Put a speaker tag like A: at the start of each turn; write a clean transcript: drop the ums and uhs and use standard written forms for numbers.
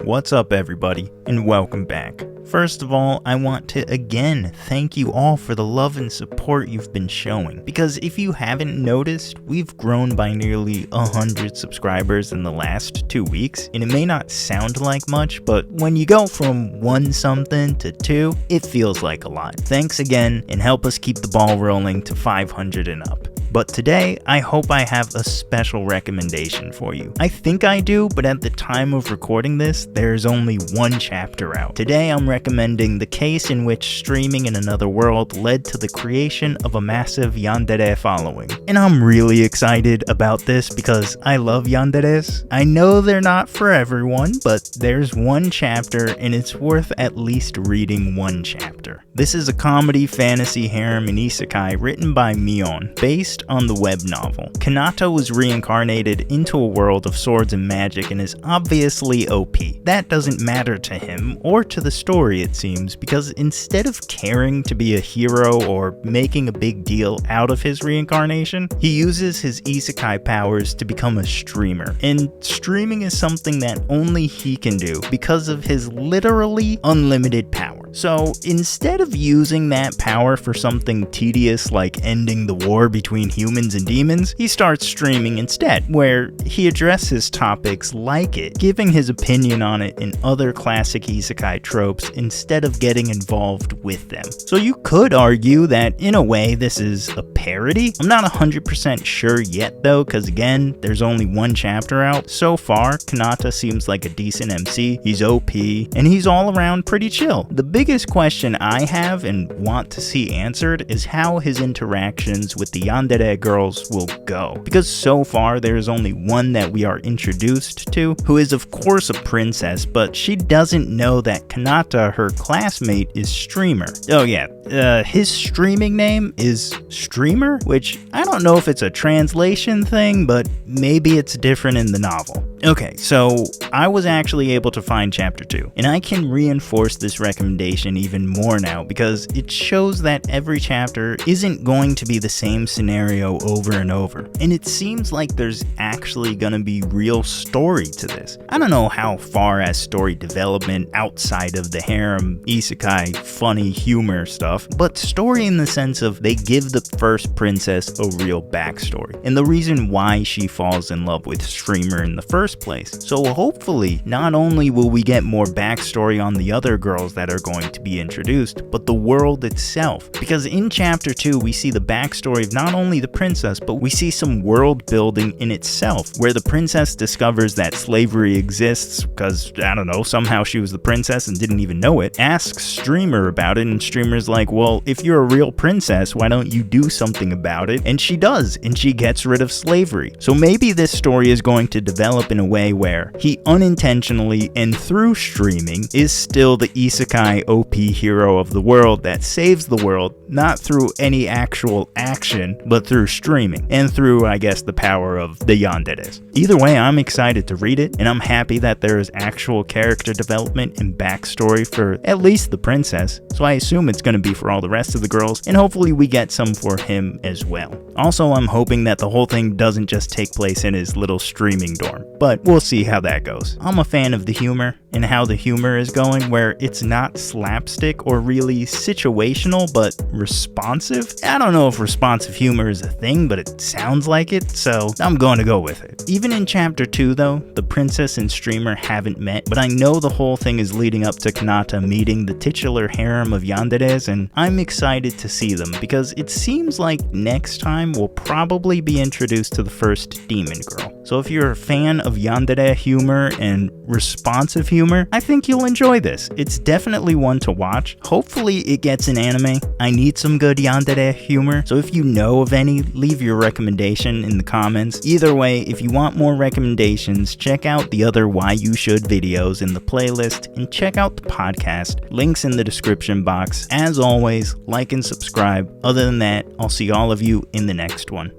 A: What's up everybody, and welcome back. First of all, I want to again thank you all for the love and support you've been showing, because if you haven't noticed, we've grown by nearly 100 subscribers in the last 2 weeks, and it may not sound like much, but when you go from 1 something to 2, it feels like a lot. Thanks again, and help us keep the ball rolling to 500 and up. But today, I hope I have a special recommendation for you. I think I do, but at the time of recording this, there's only 1 chapter out. Today, I'm recommending the case in which streaming in another world led to the creation of a massive Yandere following. And I'm really excited about this because I love yanderes. I know they're not for everyone, but there's 1 chapter and it's worth at least reading 1 chapter. This is a comedy, fantasy, harem, and isekai written by Mion, based on the web novel. Kanata was reincarnated into a world of swords and magic and is obviously OP. That doesn't matter to him or to the story, it seems, because instead of caring to be a hero or making a big deal out of his reincarnation, he uses his isekai powers to become a streamer. And streaming is something that only he can do because of his literally unlimited power. So instead of using that power for something tedious like ending the war between humans and demons, he starts streaming instead, where he addresses topics like it, giving his opinion on it and other classic isekai tropes instead of getting involved with them. So you could argue that in a way this is a parody. I'm not 100% sure yet though, because again, there's only 1 chapter out. So far, Kanata seems like a decent MC, he's OP, and he's all around pretty chill. The biggest question I have and want to see answered is how his interactions with the Yandere girls will go, because so far there is only one that we are introduced to, who is of course a princess, but she doesn't know that Kanata, her classmate, is Streamer. Oh yeah, his streaming name is Streamer, which I don't know if it's a translation thing, but maybe it's different in the novel. Okay, so I was actually able to find chapter 2, and I can reinforce this recommendation even more now because it shows that every chapter isn't going to be the same scenario over and over, and it seems like there's actually gonna be real story to this. I don't know how far as story development outside of the harem, isekai, funny humor stuff, but story in the sense of they give the first princess a real backstory, and the reason why she falls in love with Streamer in the first place. So hopefully, not only will we get more backstory on the other girls that are going to be introduced, but the world itself. Because in chapter 2, we see the backstory of not only the princess, but we see some world building in itself, where the princess discovers that slavery exists because, I don't know, somehow she was the princess and didn't even know it, asks Streamer about it, and Streamer's like, well, if you're a real princess, why don't you do something about it? And she does, and she gets rid of slavery. So maybe this story is going to develop in a way where he unintentionally and through streaming is still the isekai OP hero of the world that saves the world, not through any actual action, but through streaming, and through, I guess, the power of the yanderes. Either way, I'm excited to read it, and I'm happy that there is actual character development and backstory for at least the princess, so I assume it's going to be for all the rest of the girls, and hopefully we get some for him as well. Also, I'm hoping that the whole thing doesn't just take place in his little streaming dorm, but we'll see how that goes. I'm a fan of the humor and how the humor is going, where it's not slapstick or really situational, but responsive. I don't know if responsive humor is a thing, but it sounds like it, so I'm going to go with it. Even in chapter 2 though, the princess and Streamer haven't met, but I know the whole thing is leading up to Kanata meeting the titular harem of yanderes, and I'm excited to see them because it seems like next time we'll probably be introduced to the first demon girl. So if you're a fan of yandere humor and responsive humor, I think you'll enjoy this. It's definitely one to watch. Hopefully it gets an anime. I need some good yandere humor, so if you know of any, leave your recommendation in the comments. Either way, if you want more recommendations, check out the other Why You Should videos in the playlist, and check out the podcast. Links in the description box. As always, like and subscribe. Other than that, I'll see all of you in the next one.